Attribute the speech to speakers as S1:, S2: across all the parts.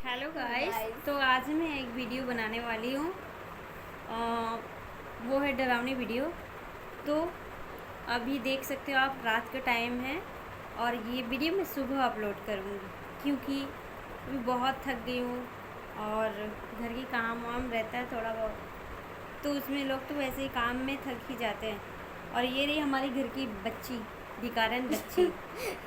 S1: Hello guys. तो आज मैं एक वीडियो बनाने वाली हूँ। वो है डरावनी वीडियो। तो अभी देख सकते हो आप, रात का टाइम है और ये वीडियो मैं सुबह अपलोड करूँगी क्योंकि अभी बहुत थक गई हूँ और घर की काम वाम रहता है थोड़ा बहुत, तो उसमें लोग तो वैसे ही काम में थक ही जाते हैं। और ये रही हमारी घर की बच्ची, भिकारन बच्ची।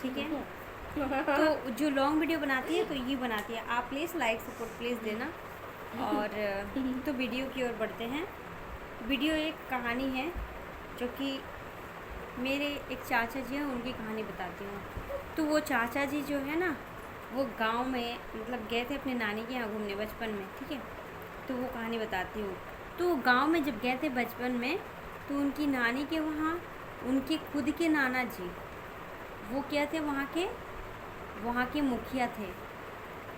S1: ठीक है, तो जो लॉन्ग वीडियो बनाती है तो ये बनाती है। आप प्लीज़ लाइक सपोर्ट प्लीज़ देना। और तो वीडियो की ओर बढ़ते हैं। वीडियो एक कहानी है जो कि मेरे एक चाचा जी हैं, उनकी कहानी बताती हूँ। तो वो चाचा जी जो है ना, वो गांव में मतलब गए थे अपने नानी के यहाँ घूमने बचपन में। ठीक है, तो वो कहानी बताती हूँ। तो गांव में जब गए थे बचपन में, तो उनकी नानी के वहाँ उनके खुद के नाना जी, वो क्या थे, वहाँ के मुखिया थे।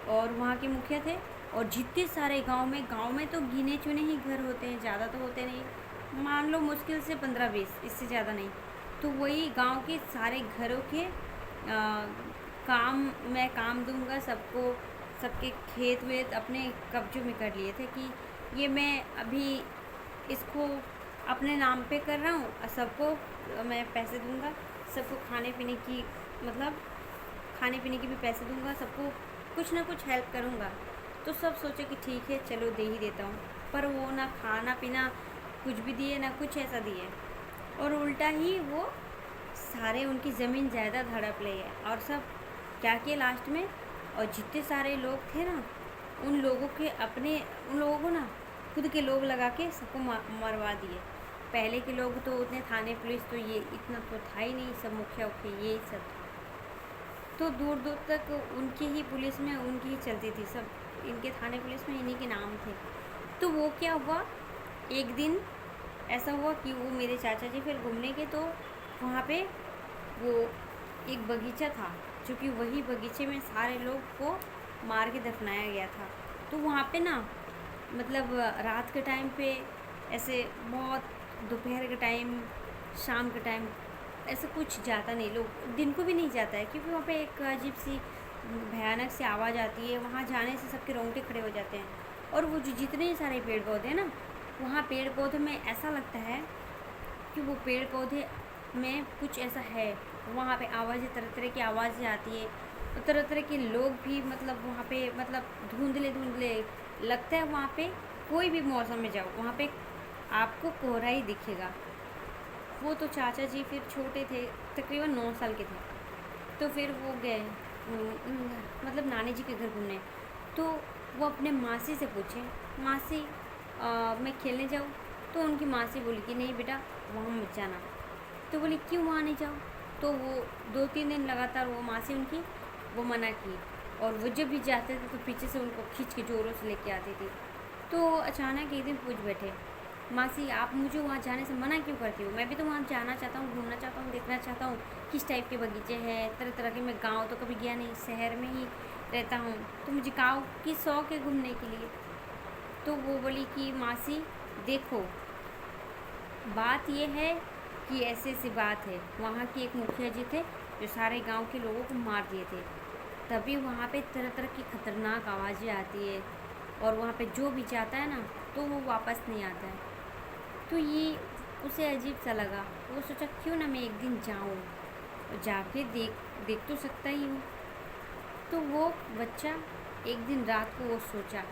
S1: और वहाँ के मुखिया थे और जितने सारे गांव में तो गिने चुने ही घर होते हैं, ज़्यादा तो होते नहीं, मान लो मुश्किल से 15-20, इससे ज़्यादा नहीं। तो वही गांव के सारे घरों के काम, मैं काम दूंगा सबको, सबके खेत वेत अपने कब्जे में कर लिए थे कि ये मैं अभी इसको अपने नाम पे कर रहा हूँ और सबको मैं पैसे दूंगा, सबको खाने पीने की, मतलब खाने पीने की भी पैसे दूंगा, सबको कुछ ना कुछ हेल्प करूँगा। तो सब सोचे कि ठीक है चलो दे ही देता हूँ, पर वो ना खाना पीना कुछ भी दिए ना कुछ ऐसा दिए, और उल्टा ही वो सारे उनकी ज़मीन जायदाद हड़प ले गए और सब क्या किए लास्ट में। और जितने सारे लोग थे ना, उन लोगों के अपने, उन लोगों को ना खुद के लोग लगा के सबको मरवा दिए। पहले के लोग तो उतने थाने पुलिस तो ये इतना तो था ही नहीं, सब मुखिया उखिया ये सब, तो दूर दूर तक उनकी ही पुलिस में उनकी ही चलती थी, सब इनके थाने पुलिस में इन्हीं के नाम थे। तो वो क्या हुआ, एक दिन ऐसा हुआ कि वो मेरे चाचा जी फिर घूमने के, तो वहाँ पे वो एक बगीचा था, क्योंकि वही बगीचे में सारे लोग को मार के दफनाया गया था। तो वहाँ पे ना, मतलब रात के टाइम पे ऐसे बहुत, दोपहर के टाइम, शाम के टाइम ऐसा कुछ जाता नहीं, लोग दिन को भी नहीं जाता है, क्योंकि वहाँ पे एक अजीब सी भयानक सी आवाज़ आती है, वहाँ जाने से सबके रोंगटे खड़े हो जाते हैं। और वो जो जितने सारे पेड़ पौधे हैं ना, वहाँ पेड़ पौधे में ऐसा लगता है कि वो पेड़ पौधे में कुछ ऐसा है। वहाँ पे आवाज़ें, तरह तरह की आवाज़ें आती है, और तरह तरह के लोग भी, मतलब वहाँ पे मतलब धुंधले धुंधले लगता है। वहाँ पे कोई भी मौसम में जाओ, वहाँ पे आपको कोहरा ही दिखेगा। वो तो चाचा जी फिर छोटे थे, तकरीबन 9 साल के थे। तो फिर वो गए मतलब नानी जी के घर घूमने। तो वो अपने मासी से पूछे, मासी मैं खेलने जाऊँ? तो उनकी मासी बोली कि नहीं बेटा, वहाँ मत जाना। तो बोली क्यों वहाँ नहीं जाओ? तो वो 2-3 दिन लगातार वो मासी उनकी वो मना की, और वो जब भी जाते थे तो पीछे से उनको खींच के ज़ोरों से लेके आती थी। तो अचानक एक दिन पूछ बैठे, मासी आप मुझे वहाँ जाने से मना क्यों करती हो? मैं भी तो वहाँ जाना चाहता हूँ, घूमना चाहता हूँ, देखना चाहता हूँ किस टाइप के बगीचे हैं, तरह तरह के। मैं गाँव तो कभी गया नहीं, शहर में ही रहता हूँ, तो मुझे गाँव की शौक है घूमने के लिए। तो वो बोली कि मासी देखो, बात ये है कि ऐसी ऐसी बात है, वहाँ की एक मुखिया जी थे जो सारे गांव के लोगों को मार दिए थे, तभी वहाँ पे तरह तरह की खतरनाक आवाज़ें आती है, और वहाँ पे जो भी जाता है ना तो वो वापस नहीं आता है। तो ये उसे अजीब सा लगा। वो सोचा क्यों ना मैं एक दिन जाऊँ और जाके देख तो सकता ही हूँ। तो वो बच्चा एक दिन रात को वो सोचा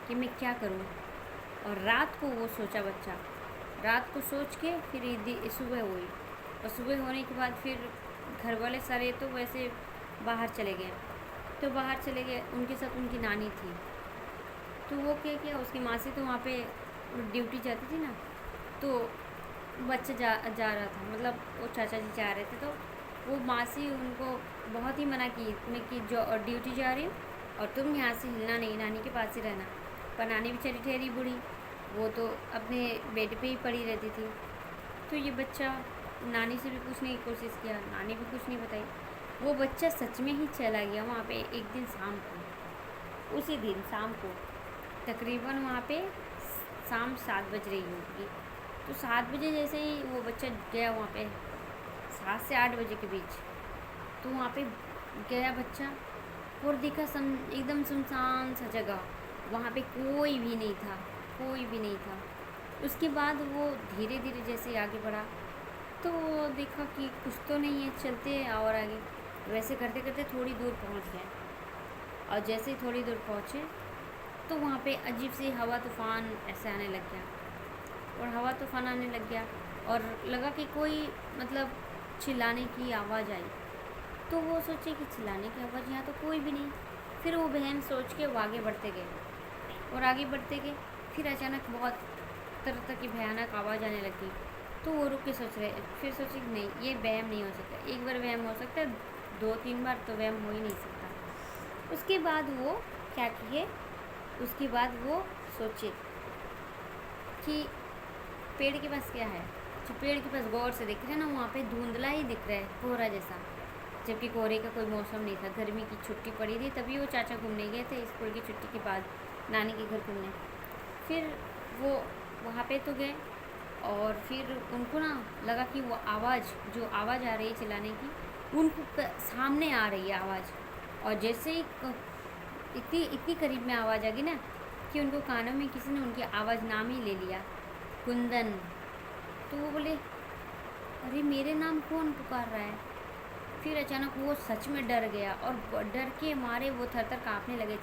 S1: कि मैं क्या करूँ, और रात को वो सोचा बच्चा, रात को सोच के फिर सुबह हुई, और सुबह होने के बाद फिर घर वाले सारे तो वैसे बाहर चले गए। तो बाहर चले गए, उनके साथ उनकी नानी थी। तो वो क्या किया, उसकी मासी तो वहाँ पे ड्यूटी जाती थी ना, तो बच्चा जा रहा था, मतलब वो चाचा जी जा रहे थे। तो वो मासी उनको बहुत ही मना की, मैं कि जो ड्यूटी जा रही हूँ और तुम यहाँ से हिलना नहीं, नानी के पास ही रहना। पर नानी बेचारी ठहरी बूढ़ी, वो तो अपने बेड पे ही पड़ी रहती थी। तो ये बच्चा नानी से भी पूछने की कोशिश किया, नानी भी कुछ नहीं बताई। वो बच्चा सच में ही चला गया वहाँ पे एक दिन शाम को। उसी दिन शाम को तकरीबन वहाँ पे शाम 7 बज रही होगी। तो 7 बजे जैसे ही वो बच्चा गया वहाँ पे, 7 से 8 बजे के बीच, तो वहाँ पे गया बच्चा, और देखा एकदम सुनसान सा जगह, वहाँ पे कोई भी नहीं था, कोई भी नहीं था। उसके बाद वो धीरे धीरे जैसे आगे बढ़ा तो देखा कि कुछ तो नहीं है, चलते हैं और आगे। वैसे करते करते थोड़ी दूर पहुँच गए, और जैसे ही थोड़ी दूर पहुँचे तो वहाँ पे अजीब सी हवा तूफ़ान ऐसे आने लग गया, और हवा तूफ़ान आने लग गया और लगा कि कोई मतलब चिल्लाने की आवाज़ आई। तो वो सोचे कि चिल्लाने की आवाज़, यहाँ तो कोई भी नहीं। फिर वो बहन सोच के वो आगे बढ़ते गए और आगे बढ़ते गए। फिर अचानक बहुत तरह तरह की भयानक आवाज़ आने लगी। तो वो रुक के सोच रहे, फिर सोचे कि नहीं, ये वहम नहीं हो सकता। एक बार वहम हो सकता है, 2-3 बार तो वहम हो ही नहीं सकता। उसके बाद वो क्या किए, उसके बाद वो सोचे कि पेड़ के पास क्या है। जो पेड़ के पास गौर से दिख रहे हैं ना, वहाँ पे धुंधला ही दिख रहा है, कोहरा जैसा, जबकि कोहरे का कोई मौसम नहीं था। गर्मी की छुट्टी पड़ी थी, तभी वो चाचा घूमने गए थे स्कूल की छुट्टी के बाद नानी के घर घूमने। फिर वो वहाँ पे तो गए, और फिर उनको ना लगा कि वो आवाज़, जो आवाज़ आ रही है चिल्लाने की, उनको सामने आ रही है आवाज़। और जैसे ही इतनी इतनी करीब में आवाज़ आ गई ना कि उनको कानों में किसी ने उनकी आवाज़ नाम ही ले लिया, कुंदन। तो वो बोले, अरे मेरे नाम कौन पुकार रहा है। फिर अचानक वो सच में डर गया, और डर के मारे वो थर थर काँपने लगे।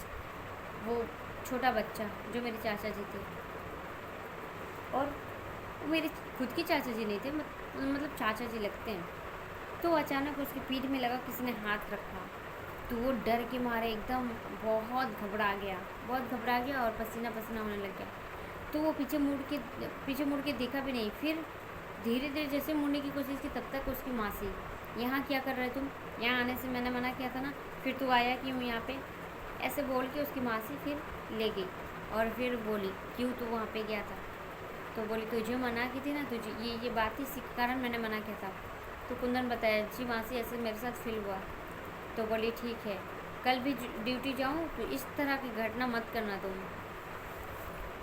S1: वो छोटा बच्चा जो मेरे चाचा जी थे, और वो मेरे खुद के चाचा जी नहीं थे, मतलब चाचा जी लगते हैं। तो अचानक उसकी पीठ में लगा किसी ने हाथ रखा, तो वो डर के मारे एकदम बहुत घबरा गया, बहुत घबरा गया और पसीना पसीना होने लग गया। तो वो पीछे मुड़ के देखा भी नहीं। फिर धीरे धीरे जैसे मुड़ने की कोशिश की, तब तक उसकी मासी, यहाँ क्या कर रहे तुम, यहाँ आने से मैंने मना किया था ना, फिर तू आया क्यों यहाँ पे, ऐसे बोल के उसकी मासी फिर ले गई। और फिर बोली, क्यों तू वहाँ पे गया था। तो बोली, तुझे मना की थी ना, तुझे ये बात ही इसी कारण मैंने मना किया था। तो कुंदन बताया, जी मासी ऐसे मेरे साथ फील हुआ। तो बोली, ठीक है, कल भी ड्यूटी जाऊँ तो इस तरह की घटना मत करना तुम,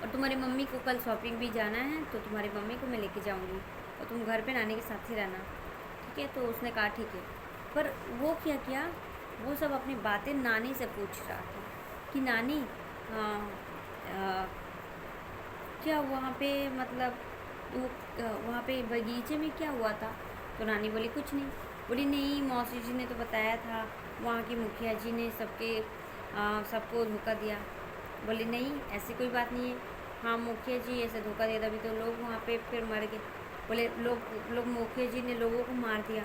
S1: और तुम्हारी मम्मी को कल शॉपिंग भी जाना है, तो तुम्हारी मम्मी को मैं लेके जाऊँगी, और तुम घर पे नानी के साथ ही रहना, ठीक है। तो उसने कहा ठीक है। पर वो क्या किया, वो सब अपनी बातें नानी से पूछ रहा था कि नानी, क्या वहाँ पे मतलब वो वहाँ पे बगीचे में क्या हुआ था। तो नानी बोली, कुछ नहीं। बोली, नहीं, मौसी जी ने तो बताया था, वहाँ के मुखिया जी ने सबको धोखा दिया। बोली, नहीं, ऐसी कोई बात नहीं है। हाँ, मुखिया जी ऐसे धोखा दिया, तभी तो लोग वहाँ पे फिर मर गए। बोले, लोग मुखिया जी ने लोगों को मार दिया।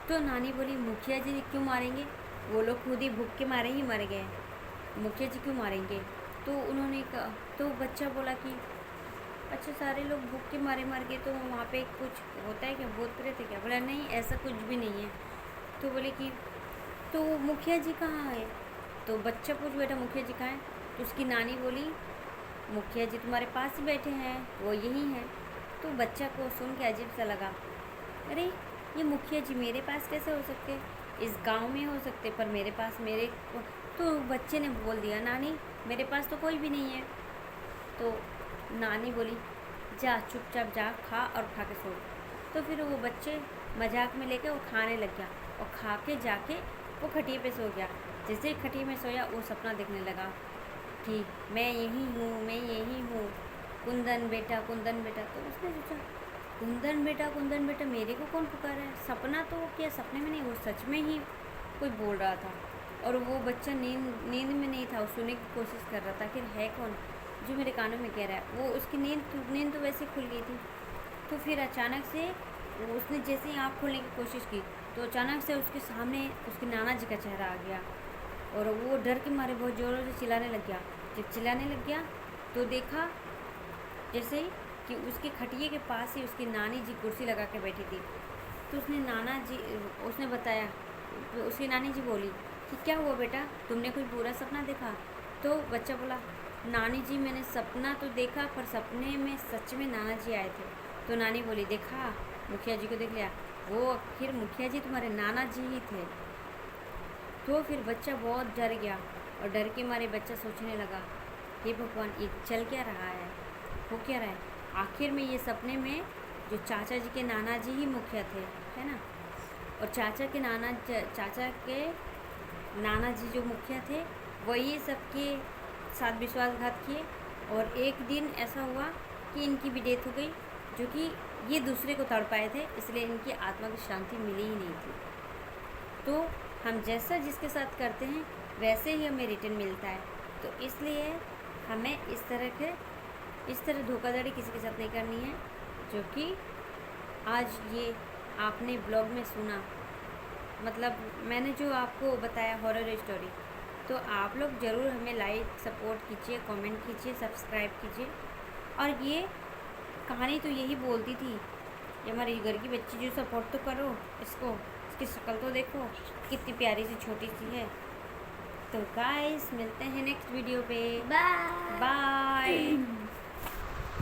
S1: तो नानी बोली, मुखिया जी क्यों मारेंगे, वो लोग खुद ही भूख के मारे ही मर गए, मुखिया जी क्यों मारेंगे। तो उन्होंने कहा, तो बच्चा बोला कि अच्छा, सारे लोग भूख के मारे मर गए, तो वहाँ पे कुछ होता है क्या, भूत प्रेत है क्या। बोला, नहीं, ऐसा कुछ भी नहीं है। तो बोले कि तो मुखिया जी कहाँ है। तो बच्चा पूछ, बेटा मुखिया जी कहाँ है। तो उसकी नानी बोली, मुखिया जी तुम्हारे पास ही बैठे हैं, वो यही हैं। तो बच्चा को सुन के अजीब सा लगा, अरे ये मुखिया जी मेरे पास कैसे हो सकते, इस गांव में हो सकते, पर मेरे पास तो बच्चे ने बोल दिया, नानी मेरे पास तो कोई भी नहीं है। तो नानी बोली, जा चुपचाप जा, खा और खा के सो। तो फिर वो बच्चे मजाक में लेके वो खाने लग गया, और खा के जाके वो खटिए पे सो गया। जैसे खटिए में सोया, वो सपना देखने लगा कि मैं यही हूँ, मैं यही हूँ, कुंदन बेटा, कुंदन बेटा। तो उसने सोचा, कुंदन बेटा मेरे को कौन पुकारा है। सपना तो क्या, सपने में नहीं, वो सच में ही कोई बोल रहा था। और वो बच्चा नींद में नहीं था, वो सुनने की कोशिश कर रहा था कि है कौन जो मेरे कानों में कह रहा है। वो उसकी नींद तो वैसे खुल गई थी। तो फिर अचानक से उसने जैसे ही आँख खोलने की कोशिश की, तो अचानक से उसके सामने उसके नाना जी का चेहरा आ गया, और वो डर के मारे बहुत ज़ोरों से चिल्लाने लग गया। जब चिल्लाने लग गया तो देखा जैसे ही कि उसके खटिए के पास ही उसकी नानी जी कुर्सी लगा के बैठी थी। तो उसने बताया, उसकी नानी जी बोली कि क्या हुआ बेटा, तुमने कोई बुरा सपना देखा। तो बच्चा बोला, नानी जी मैंने सपना तो देखा, पर सपने में सच में नाना जी आए थे। तो नानी बोली, देखा, मुखिया जी को देख लिया, वो आखिर मुखिया जी तुम्हारे नाना जी ही थे। तो फिर बच्चा बहुत डर गया, और डर के मारे बच्चा सोचने लगा, हे भगवान, ये चल क्या रहा है, हो क्या रहा है। आखिर में ये सपने में जो चाचा जी के नाना जी ही मुखिया थे, है ना। और चाचा के नाना जी जो मुखिया थे वही सबके साथ विश्वासघात किए, और एक दिन ऐसा हुआ कि इनकी भी डेथ हो गई, जो कि ये दूसरे को तड़पाए थे, इसलिए इनकी आत्मा की शांति मिली ही नहीं थी। तो हम जैसा जिसके साथ करते हैं वैसे ही हमें रिटर्न मिलता है। तो इसलिए हमें इस तरह धोखाधड़ी किसी के साथ नहीं करनी है। जो कि आज ये आपने ब्लॉग में सुना, मतलब मैंने जो आपको बताया हॉरर स्टोरी, तो आप लोग ज़रूर हमें लाइक सपोर्ट कीजिए, कमेंट कीजिए, सब्सक्राइब कीजिए। और ये कहानी तो यही बोलती थी, ये हमारी घर की बच्ची जो सपोर्ट तो करो इसको, इसकी शक्ल तो देखो कितनी प्यारी सी छोटी सी है। तो गाइस मिलते हैं नेक्स्ट वीडियो पे,
S2: बाय
S1: बाय।